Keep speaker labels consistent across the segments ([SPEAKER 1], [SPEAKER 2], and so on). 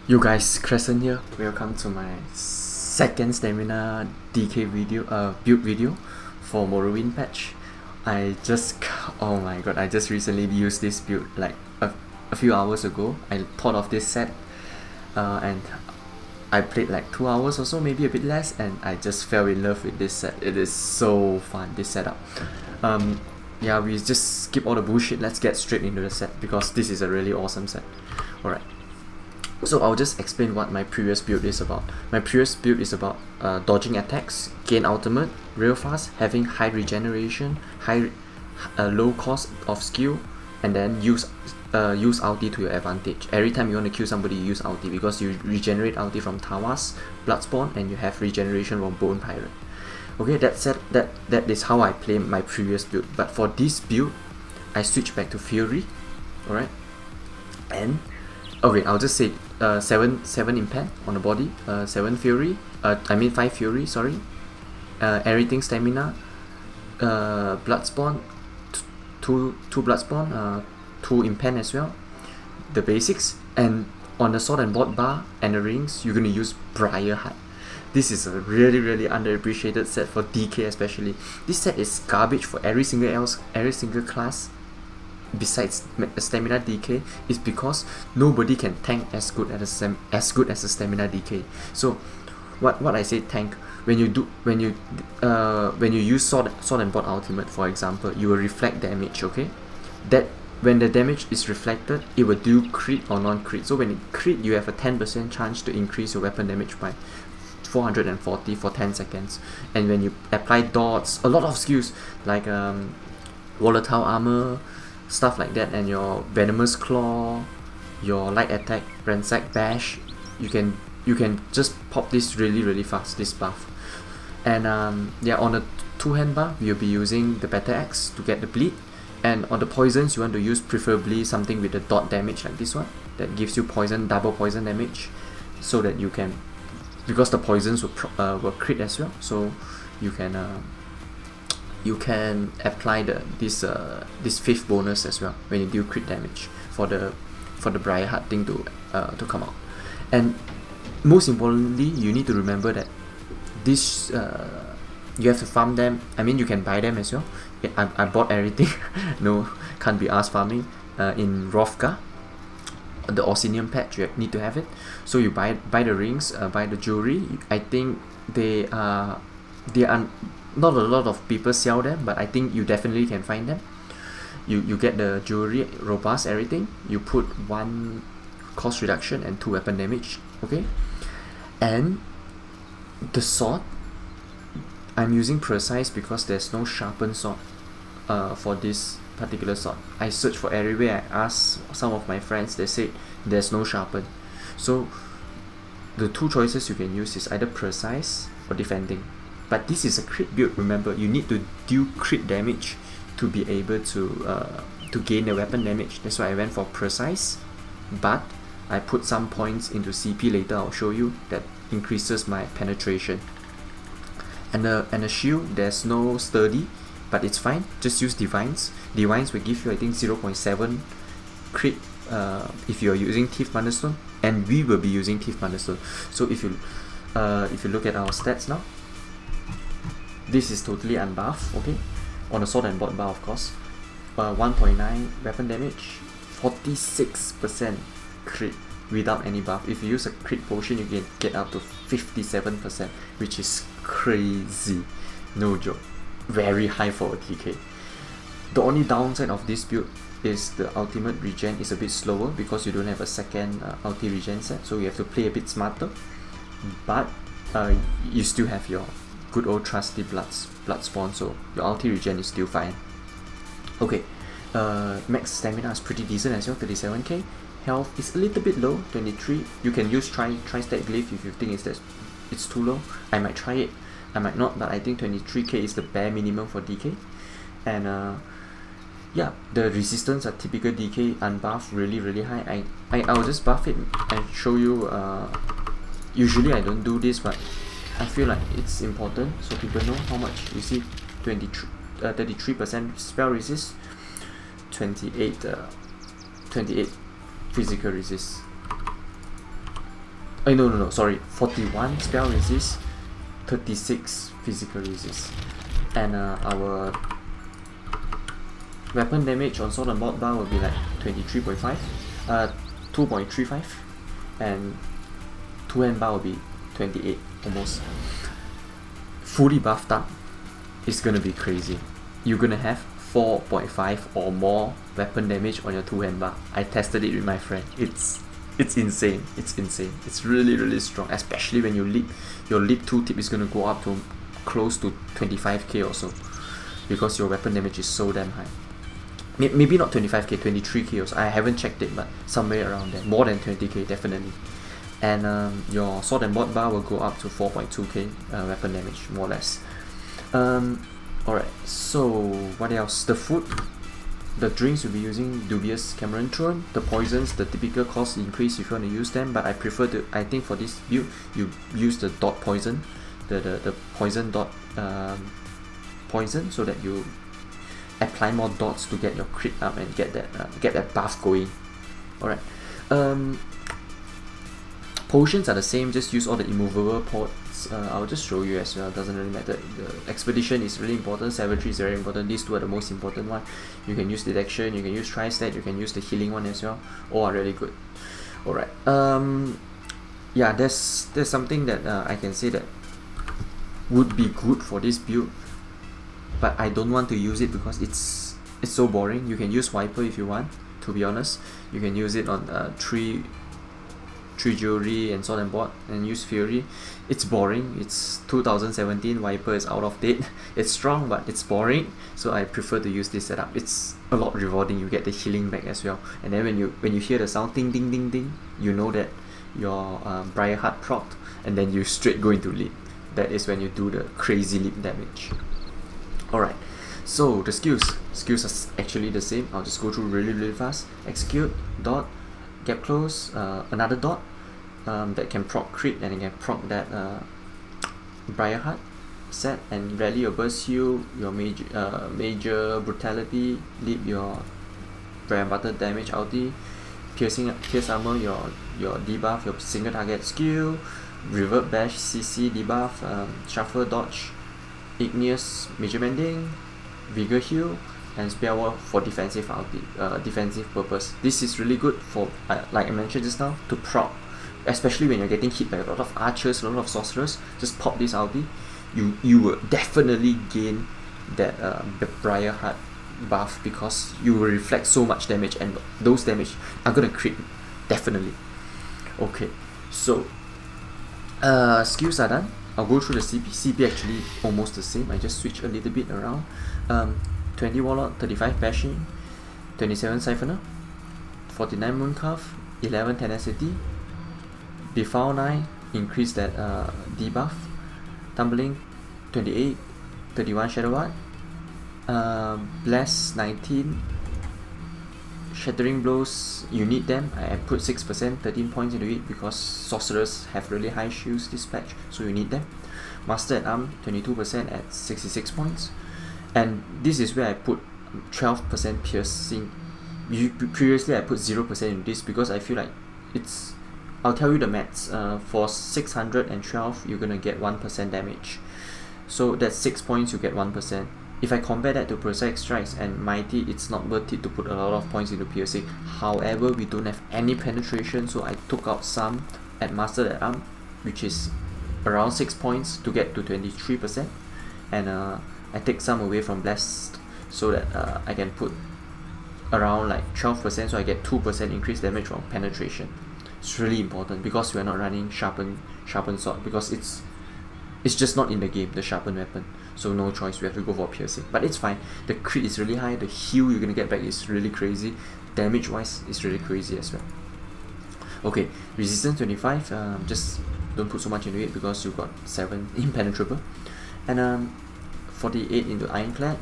[SPEAKER 1] Yo guys, Crescent here. Welcome to my second stamina DK video, build video for Morrowind patch. Oh my god, I just recently used this build like a few hours ago. I thought of this set, and I played like 2 hours or so, maybe a bit less, and I just fell in love with this set. It is so fun, this setup. Yeah, we just skip all the bullshit. Let's get straight into the set because this is a really awesome set. Alright. So I'll just explain what my previous build is about. My previous build is about dodging attacks, gain ultimate, real fast, having high regeneration, low cost of skill, and then use ulti to your advantage. Every time you want to kill somebody, you use ulti because you regenerate ulti from Tawas, Bloodspawn, and you have regeneration from Bone Pirate. Okay, that is how I play my previous build. But for this build, I switch back to Fury. Alright, and okay, I'll just say 7 impan on the body, 7 fury, 5 fury, sorry, everything stamina, bloodspawn, 2 bloodspawn, 2 impan as well, the basics. And on the sword and board bar and the rings, you're gonna use Briarheart. This is a really underappreciated set for DK especially. This set is garbage for every single class besides stamina DK, is because nobody can tank as good as a stamina DK. So what I say tank, when you use sword and board ultimate, for example, you will reflect damage. Okay, that when the damage is reflected, it will do crit or non-crit. So when it crit, you have a 10% chance to increase your weapon damage by 440 for 10 seconds. And when you apply dots, a lot of skills like volatile armor, stuff like that, and your venomous claw, your light attack, ransack bash, you can just pop this really fast, this buff. And yeah, on the 2-hand buff, you'll be using the better axe to get the bleed, and on the poisons, you want to use preferably something with the dot damage like this one that gives you double poison damage, so that you can, because the poisons will crit as well, so you can apply this 5th bonus as well when you do crit damage for the Briarheart thing to come out. And most importantly, you need to remember that this you have to farm them. I mean, you can buy them as well. I bought everything. No, can't be asked farming in Rovka, the Orsinium patch. You need to have it. So you buy the rings, buy the jewelry. I think they are not a lot of people sell them, but I think you definitely can find them. You get the jewelry, robust, everything. You put 1 cost reduction and 2 weapon damage. Okay, and the sword, I'm using precise because there's no sharpened sword for this particular sword. I searched for everywhere. I asked some of my friends, they said there's no sharpen. So the 2 choices you can use is either precise or defending. But this is a crit build. Remember, you need to do crit damage to be able to gain the weapon damage. That's why I went for precise, but I put some points into CP later. I'll show you that increases my penetration. And the shield, there's no sturdy, but it's fine. Just use divines. Divines will give you, I think, 0.7 crit if you're using Thief Thunderstone, and we will be using Thief Thunderstone. So if you look at our stats now, this is totally unbuffed. Okay, on the sword and board bar, of course, 1.9 weapon damage, 46% crit without any buff. If you use a crit potion, you can get up to 57%, which is crazy, no joke, very high for a TK. The only downside of this build is the ultimate regen is a bit slower because you don't have a second ulti regen set, so you have to play a bit smarter, but you still have your good old trusty bloodspawn, so your ulti regen is still fine. Okay, max stamina is pretty decent as well, 37k. Health is a little bit low, 23. You can use tri-stat glyph if you think it's too low. I might try it, I might not, but I think 23k is the bare minimum for DK. And yeah, the resistance are typical DK unbuffed, really high. I'll just buff it and show you. Usually I don't do this, but I feel like it's important so people know how much. You see, 33% spell resist, 28 physical resist. No, sorry, 41 spell resist, 36 physical resist, and our weapon damage on sword and board bar will be like 23.5, 2.35, and two-hand bar will be 28 almost. Fully buffed up, it's gonna be crazy. You're gonna have 4.5 or more weapon damage on your two-hand bar. I tested it with my friend. It's insane. It's insane. It's really strong, especially when you leap. Your leap tooltip is gonna go up to close to 25k or so, because your weapon damage is so damn high. Maybe not 25k, 23k or so. I haven't checked it, but somewhere around there. More than 20k definitely. And your sword and board bar will go up to 4.2k weapon damage, more or less. Alright, so what else? The food, the drinks will be using Dubious Cameron Throne. The poisons, the typical cost increase if you want to use them, but I prefer to, I think for this build, you use the dot poison, the poison dot poison, so that you apply more dots to get your crit up and get that buff going. Alright. Potions are the same, just use all the immovable pots. I'll just show you as well, doesn't really matter. The expedition is really important, savagery is very important, these two are the most important one. You can use detection, you can use tri-stat, you can use the healing one as well. All are really good. Alright, yeah, there's something that I can say that would be good for this build, but I don't want to use it because it's so boring. You can use Viper if you want, to be honest. You can use it on Tree Jewelry and Sword and Board, and use Fury. It's boring. It's 2017, Viper is out of date. It's strong, but it's boring, so I prefer to use this setup. It's a lot rewarding. You get the healing back as well, and then when you hear the sound ding ding ding ding, you know that your Briarheart procced, and then you straight go into leap. That is when you do the crazy leap damage. Alright, so the skills are actually the same. I'll just go through really fast. Execute, dot, get close, another dot that can proc crit, and it can proc that Briarheart set, and rally your burst heal, your major brutality, leap your bread and butter damage ulti, pierce armor, your debuff, your single target skill, revert bash, CC debuff, shuffle dodge, igneous major mending, vigor heal, and spare wall for defensive defensive purpose. This is really good for, like I mentioned just now, to proc, especially when you're getting hit by a lot of archers, a lot of sorcerers. Just pop this ulti, you will definitely gain that the Briarheart buff, because you will reflect so much damage, and those damage are gonna crit definitely. Okay, so skills are done. I'll go through the CP. CP actually almost the same. I just switch a little bit around. 20 Warlock, 35 Bashing, 27 Siphoner, 49 Mooncalf, 11 Tenacity, Befoul 9, increase that debuff, Tumbling 28, 31 Shadow Art, Bless 19, Shattering Blows, you need them. I put 6%, 13 points into it, because sorcerers have really high shields this patch, so you need them. Master at Arm, 22% at 66 points. And this is where I put 12% piercing. Previously I put 0% in this, because I feel like it's, I'll tell you the maths. For 612 you're gonna get 1% damage, so that's 6 points, you get 1%. If I compare that to Prosaic Strikes and Mighty, it's not worth it to put a lot of points into piercing. However, we don't have any penetration, so I took out some at Master at Arm, which is around 6 points to get to 23%, and I take some away from Blessed, so that I can put around like 12%, so I get 2% increased damage from penetration. It's really important, because we're not running sharpened sword, because it's just not in the game, the sharpened weapon, so no choice, we have to go for piercing. But it's fine, the crit is really high, the heal you're gonna get back is really crazy, damage wise it's really crazy as well. Okay, resistance 25, just don't put so much into it, because you got 7 impenetrable, and 48 into Ironclad,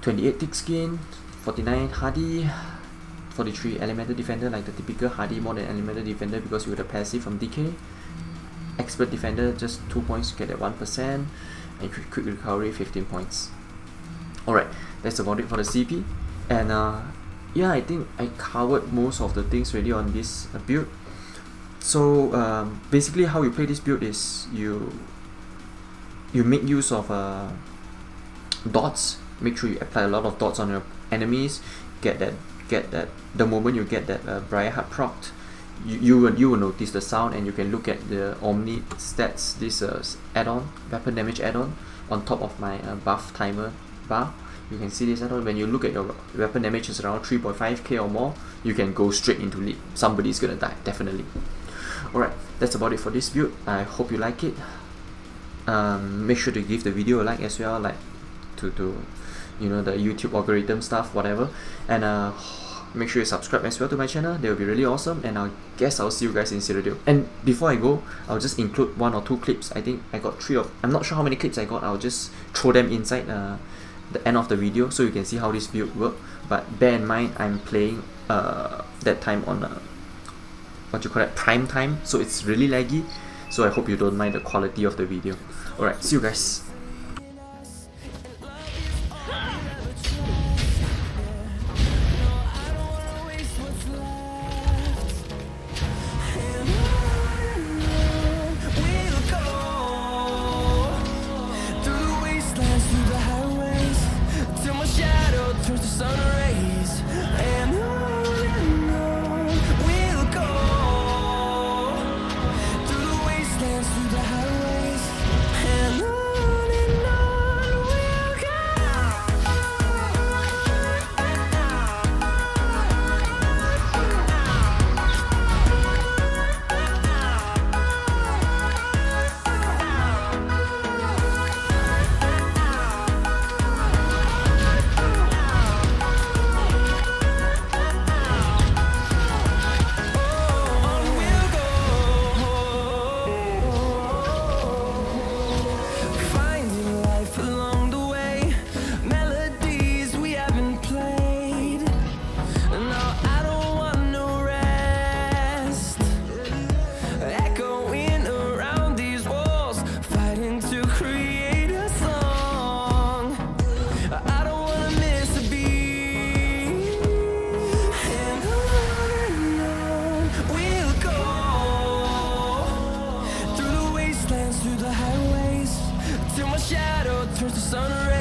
[SPEAKER 1] 28 Thick Skin, 49 Hardy, 43 Elemental Defender, like the typical Hardy, more than Elemental Defender because you got a passive from Decay. Expert Defender, just 2 points to get that 1%, and Quick Recovery 15 points. Alright, that's about it for the CP, and yeah, I think I covered most of the things already on this build. So basically how you play this build is you make use of dots. Make sure you apply a lot of dots on your enemies. Get that the moment you get that Briarheart procced, you will notice the sound, and you can look at the Omni stats, this add-on, weapon damage add-on, on top of my buff timer bar. You can see this add-on. When you look at your weapon damage is around 3.5k or more, you can go straight into lead. Somebody's gonna die, definitely. Alright, that's about it for this build. I hope you like it. Make sure to give the video a like as well, like to you know, the YouTube algorithm stuff, whatever. And make sure you subscribe as well to my channel. That will be really awesome. And I guess I'll see you guys in Cyrodiil. And before I go, I'll just include 1 or 2 clips. I think I got 3 of, I'm not sure how many clips I got. I'll just throw them inside the end of the video so you can see how this build works. But bear in mind, I'm playing that time on what you call it, prime time, so it's really laggy. So I hope you don't mind the quality of the video. Alright, see you guys.
[SPEAKER 2] Through the highways till my shadow turns to sun rays.